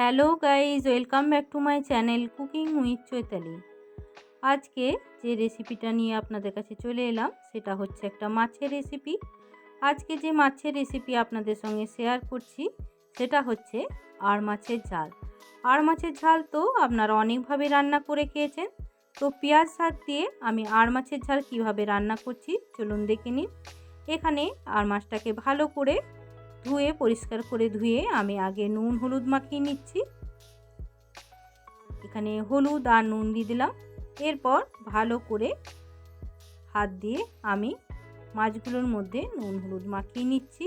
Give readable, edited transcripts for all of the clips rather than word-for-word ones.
Hello guys, welcome back to my channel cooking with Chaitali. আজকে যে রেসিপিটা নিয়ে আপনাদের কাছে চলে এলাম সেটা হচ্ছে একটা মাছের রেসিপি। আজকে যে মাছের রেসিপি আপনাদের সঙ্গে শেয়ার করছি সেটা হচ্ছে আড় মাছের ঝাল। আড় মাছের ঝাল তো আপনারা অনেকভাবে রান্না করে খেয়েছেন, তো পেঁয়াজ শাক দিয়ে আমি আড় মাছের ঝাল কিভাবে রান্না করছি চলুন দেখে নিন। এখানে আড় মাছটাকে ভালো করে ধুয়ে পরিষ্কার করে ধুয়ে আমি আগে নুন হলুদ মাখিয়ে নিচ্ছি। এখানে হলুদ আর নুন দিয়ে দিলাম। এরপর ভালো করে হাত দিয়ে আমি মাছগুলোর মধ্যে নুন হলুদ মাখিয়ে নিচ্ছি।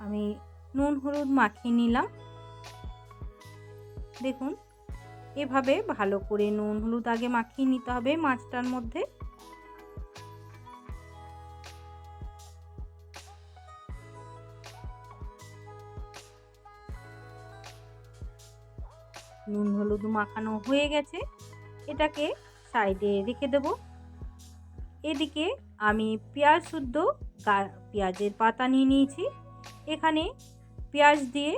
আমি নুন হলুদ মাখিয়ে নিলাম। দেখুন এভাবে ভালো করে নুন হলুদ আগে মাখিয়ে নিতে হবে মাছটার মধ্যে। নুন হলুদ মাখানো হয়ে গেছে, এটাকে সাইডে রেখে দেব। এদিকে আমি পেঁয়াজ শুদ্ধ পেঁয়াজের পাতা নিয়ে নিয়েছি। এখানে পেঁয়াজ দিয়ে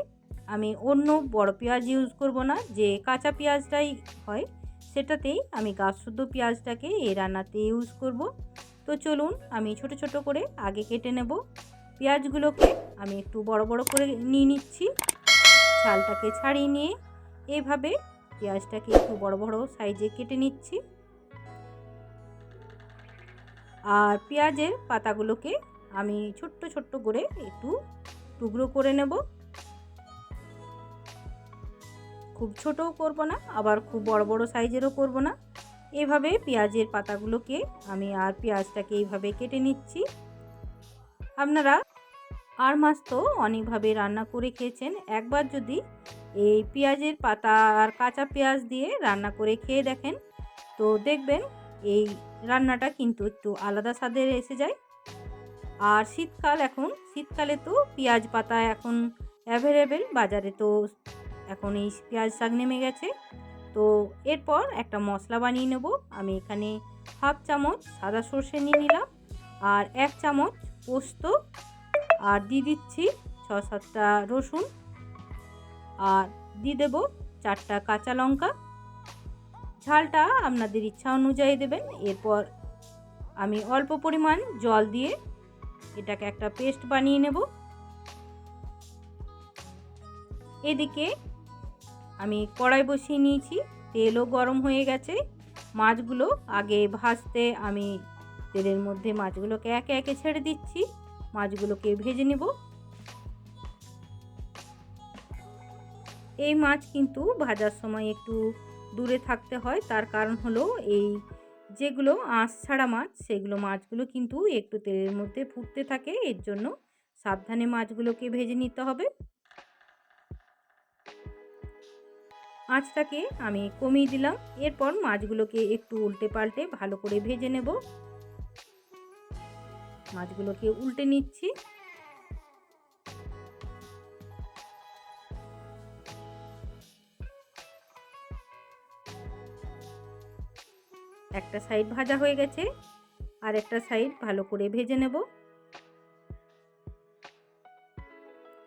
আমি অন্য বড় পেঁয়াজ ইউজ করব না, যে কাঁচা পেঁয়াজটাই হয় সেটাতেই আমি গাছ শুদ্ধ পেঁয়াজটাকে এই রান্নাতে ইউজ করব। তো চলুন আমি ছোট ছোট করে আগে কেটে নেব। পেঁয়াজগুলোকে আমি একটু বড় বড় করে নিয়ে নিচ্ছি। ছালটাকে ছাড়িয়ে নিয়ে এইভাবে পেঁয়াজটাকে একটু বড় বড় সাইজে কেটে নিচ্ছি। আর পেঁয়াজের পাতাগুলোকে আমি ছোট্ট ছোট্ট করে একটু টুকরো করে নেব। খুব ছোটও করব না, আবার খুব বড় বড় সাইজেরও করব না। এভাবে পেঁয়াজের পাতাগুলোকে আমি আর পেঁয়াজটাকে এইভাবে কেটে নিচ্ছি। আপনারা আড় মাছ তো অনেকভাবে রান্না করে খেয়েছেন, একবার যদি এই পেঁয়াজের পাতা আর কাঁচা পেঁয়াজ দিয়ে রান্না করে খেয়ে দেখেন তো দেখবেন এই রান্নাটা কিন্তু একটু আলাদা স্বাদের এসে যায়। আর শীতকালে তো পেঁয়াজ পাতা এখন অ্যাভেলেবেল বাজারে, তো এখন এই পেঁয়াজ শাক নেমে গেছে। তো এরপর একটা মশলা বানিয়ে নেব। আমি এখানে হাফ চামচ সাদা সর্ষে নিয়ে নিলাম, আর 1 চামচ পোস্ত, আর দিয়ে দিচ্ছি 6-7টা রসুন, আর দিয়ে দেবো 4টা কাঁচা লঙ্কা। ঝালটা আপনাদের ইচ্ছা অনুযায়ী দেবেন। এরপর আমি অল্প পরিমাণ জল দিয়ে এটাকে একটা পেস্ট বানিয়ে নেব। এদিকে আমি কড়াই বসিয়ে নিয়েছি, তেলও গরম হয়ে গেছে। মাছগুলো আগে ভাজতে আমি তেলের মধ্যে মাছগুলোকে একে একে ছেড়ে দিচ্ছি, মাছগুলোকে ভেজে নেব। এই মাছ কিন্তু ভাজার সময় একটু দূরে থাকতে হয়, তার কারণ হলো এই যেগুলো আঁশ ছাড়া মাছ সেগুলো মাছগুলো কিন্তু একটু তেলের মধ্যে ফুটতে থাকে, এর জন্য সাবধানে মাছগুলোকে ভেজে নিতে হবে। আঁচটাকে আমি কমিয়ে দিলাম। এরপর মাছগুলোকে একটু উল্টে পাল্টে ভালো করে ভেজে নেব। মাছগুলোকে উল্টে নিচ্ছি। একটা সাইড ভাজা হয়ে গেছে, আর একটা সাইড ভালো করে ভেজে নেব।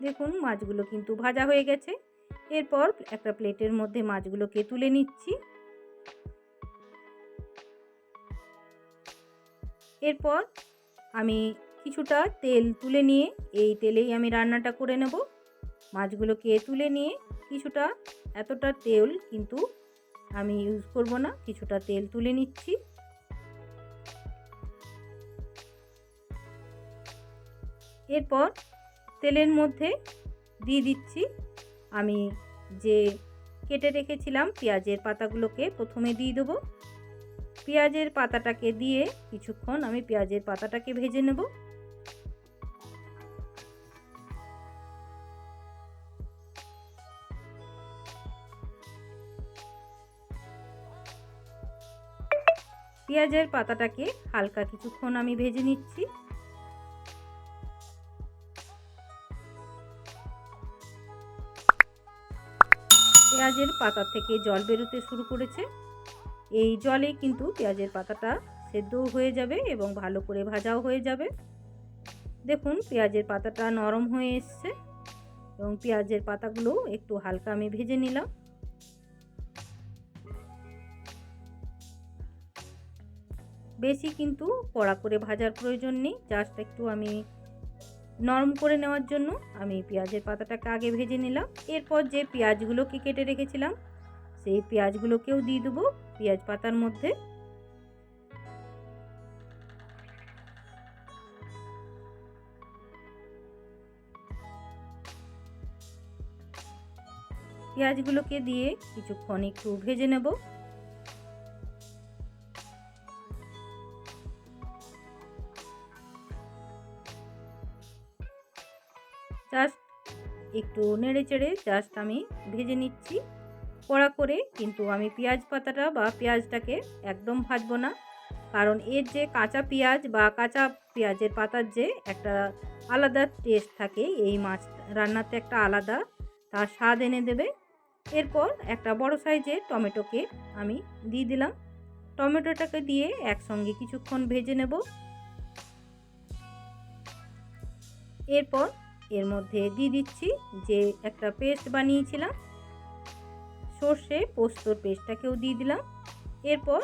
দেখুন মাছগুলো কিন্তু ভাজা হয়ে গেছে। এরপর একটা প্লেটের মধ্যে মাছগুলোকে তুলে নিচ্ছি। এরপর আমি কিছুটা তেল তুলে নিয়ে এই তেলেই আমি রান্নাটা করে নেব। মাছগুলোকে তুলে নিয়ে কিছুটা, এতটা তেল কিন্তু আমি ইউজ করব না, কিছুটা তেল তুলে নিচ্ছি। এরপর তেলের মধ্যে দিয়ে দিচ্ছি আমি যে কেটে রেখেছিলাম পেঁয়াজের পাতাগুলোকে প্রথমে দিয়ে দেবো। পেঁয়াজের পাতাটাকে দিয়ে কিছুক্ষণ আমি পেঁয়াজের পাতাটাকে ভেজে নেব। পেঁয়াজের পাতাটাকে হালকা কিছুক্ষণ আমি ভেজে নিচ্ছি। পেঁয়াজের পাতা থেকে জল বেরোতে শুরু করেছে, এই জলে কিন্তু পেঁয়াজের পাতাটা সেদ্ধও হয়ে যাবে এবং ভালো করে ভাজাও হয়ে যাবে। দেখুন পেঁয়াজের পাতাটা নরম হয়ে এসছে এবং পেঁয়াজের পাতাগুলো একটু হালকা আমি ভেজে নিলাম। বেশি কিন্তু কড়া করে ভাজার প্রয়োজন নেই, জাস্ট একটু আমি নরম করে নেওয়ার জন্য আমি পেঁয়াজের পাতাটাকে আগে ভেজে নিলাম। এরপর যে পেঁয়াজগুলোকে কেটে রেখেছিলাম সেই পেঁয়াজগুলোকেও দিয়ে দেবো পেঁয়াজ পাতার মধ্যে। পেঁয়াজগুলোকে দিয়ে কিছুক্ষণ একটু ভেজে নেব। জাস্ট একটু নেড়ে চেড়ে জাস্ট আমি ভেজে নিচ্ছি কড়া করে, কিন্তু আমি পেঁয়াজ পাতাটা বা পেঁয়াজটাকে একদম ভাজবো না, কারণ এর যে কাঁচা পেঁয়াজ বা কাঁচা পেঁয়াজের পাতার যে একটা আলাদা টেস্ট থাকে, এই মাছ রান্নাতে একটা আলাদা তার স্বাদ এনে দেবে। এরপর একটা বড় সাইজের টমেটোকে আমি দিয়ে দিলাম। টমেটোটাকে দিয়ে একসঙ্গে কিছুক্ষণ ভেজে নেব। এরপর এর মধ্যে দিয়ে দিচ্ছি যে একটা পেস্ট বানিয়েছিলাম, সর্ষে পোস্তর পেস্টটাকেও দিয়ে দিলাম। এরপর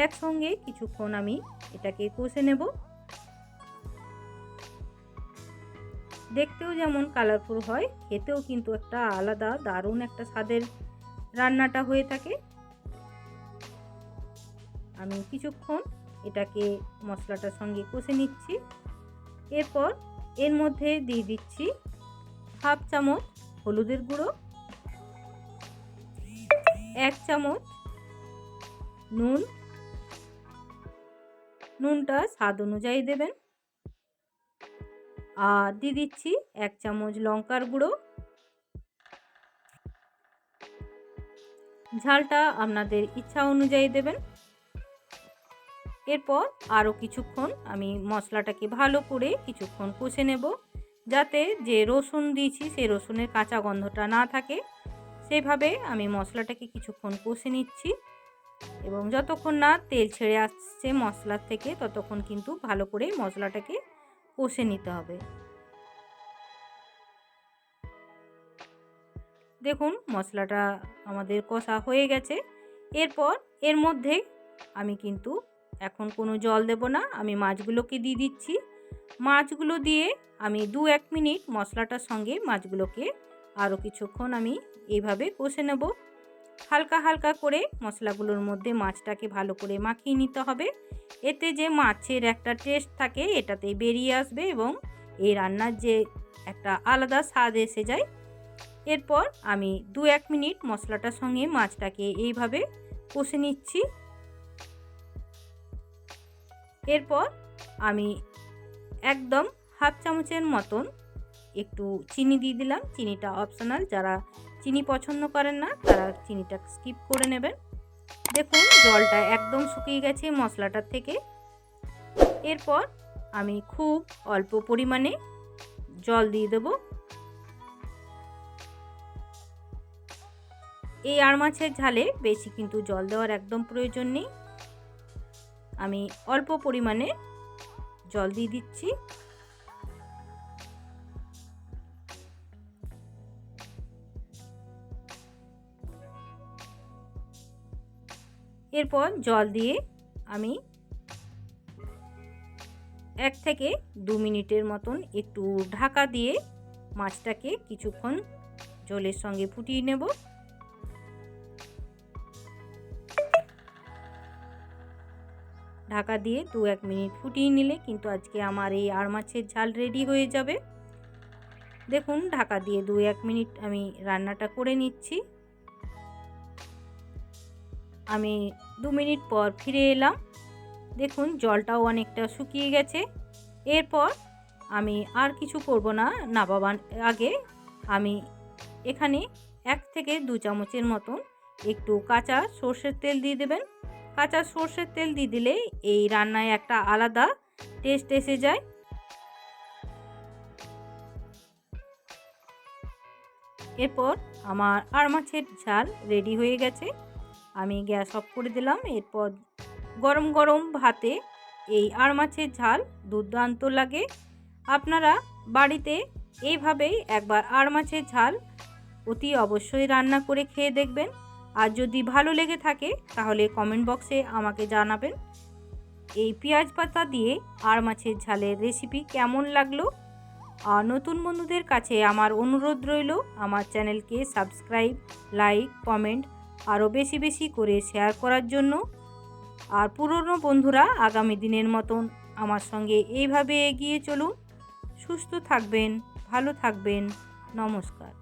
একসঙ্গে কিছুক্ষণ আমি এটাকে কষে নেব। দেখতেও যেমন কালারফুল হয়, খেতেও কিন্তু একটা আলাদা দারুণ একটা স্বাদের রান্নাটা হয়ে থাকে। আমি কিছুক্ষণ এটাকে মশলাটার সঙ্গে কষে নিচ্ছি। এরপর এর মধ্যে দিয়ে দিচ্ছি হাফ চামচ হলুদের গুঁড়ো, 1 চামচ নুন, নুনটা স্বাদ অনুযায়ী দেবেন, আর দিয়ে দিচ্ছি 1 চামচ লঙ্কার গুঁড়ো। ঝালটা আপনাদের ইচ্ছা অনুযায়ী দেবেন। এরপর আরও কিছুক্ষণ আমি মশলাটাকে ভালো করে কিছুক্ষণ কষে নেব, যাতে যে রসুন দিয়েছি সেই রসুনের কাঁচা গন্ধটা না থাকে। সেভাবে আমি মশলাটাকে কিছুক্ষণ কষে নিচ্ছি এবং যতক্ষণ না তেল ছেড়ে আসছে মশলার থেকে ততক্ষণ কিন্তু ভালো করে মশলাটাকে কষে নিতে হবে। দেখুন মশলাটা আমাদের কষা হয়ে গেছে। এরপর এর মধ্যে আমি কিন্তু এখন কোনো জল দেব না, আমি মাছগুলোকে দিয়ে দিচ্ছি। মাছগুলো দিয়ে আমি 2-1 মিনিট মশলাটার সঙ্গে মাছগুলোকে আরও কিছুক্ষণ আমি এইভাবে কষে নেব। হালকা হালকা করে মশলাগুলোর মধ্যে মাছটাকে ভালো করে মাখিয়ে নিতে হবে, এতে যে মাছের একটা টেস্ট থাকে এটাতেই বেরিয়ে আসবে এবং এই রান্নার যে একটা আলাদা স্বাদ এসে যায়। এরপর আমি 2-1 মিনিট মশলাটার সঙ্গে মাছটাকে এইভাবে কষে নিচ্ছি। এরপর আমি একদম হাফ চামচের মতন একটু চিনি দিয়ে দিলাম। চিনিটা অপশনাল, যারা চিনি পছন্দ করেন না তারা চিনিটা স্কিপ করে নেবেন। দেখুন জলটা একদম শুকিয়ে গেছে মশলাটার থেকে। এরপর আমি খুব অল্প পরিমাণে জল দিয়ে দেব। এই আর মাছের ঝালে বেশি কিন্তু জল দেওয়ার একদম প্রয়োজন নেই, আমি অল্প পরিমাণে জল দিয়ে দিচ্ছি। এরপর জল দিয়ে আমি 1 থেকে 2 মিনিটের মতন একটু ঢাকা দিয়ে মাছটাকে কিছুক্ষণ জলের সঙ্গে ফুটিয়ে নেব। ঢাকা দিয়ে 2-1 মিনিট ফুটিয়ে নিলে কিন্তু আজকে আমার এই আর মাছের ঝাল রেডি হয়ে যাবে। দেখুন ঢাকা দিয়ে 2-1 মিনিট আমি রান্নাটা করে নিচ্ছি। আমি 2 মিনিট পর ফিরে এলাম। দেখুন জলটাও অনেকটা শুকিয়ে গেছে। এরপর আমি আর কিছু করব না, নামাবার আগে আমি এখানে 1 থেকে 2 চামচের মতন একটু কাঁচা সর্ষের তেল দিয়ে দেবেন। কাঁচা সর্ষের তেল দিয়ে দিলে এই রান্নায় একটা আলাদা টেস্ট এসে যায়। এরপর আমার আর মাছের ঝাল রেডি হয়ে গেছে, আমি গ্যাস অফ করে দিলাম। এরপর গরম গরম ভাতে এই আর মাছের ঝাল দুর্দান্ত লাগে। আপনারা বাড়িতে এইভাবেই একবার আর মাছের ঝাল অতি অবশ্যই রান্না করে খেয়ে দেখবেন। আর যদি ভালো লেগে থাকে তাহলে কমেন্ট বক্সে আমাকে জানাবেন এই পেঁয়াজ পাতা দিয়ে আর মাছের ঝালের রেসিপি কেমন লাগলো। আর নতুন বন্ধুদের কাছে আমার অনুরোধ রইল আমার চ্যানেলকে সাবস্ক্রাইব, লাইক, কমেন্ট আরও বেশি বেশি করে শেয়ার করার জন্য। আর পুরনো বন্ধুরা আগামী দিনের মতন আমার সঙ্গে এইভাবে এগিয়ে চলুন। সুস্থ থাকবেন, ভালো থাকবেন। নমস্কার।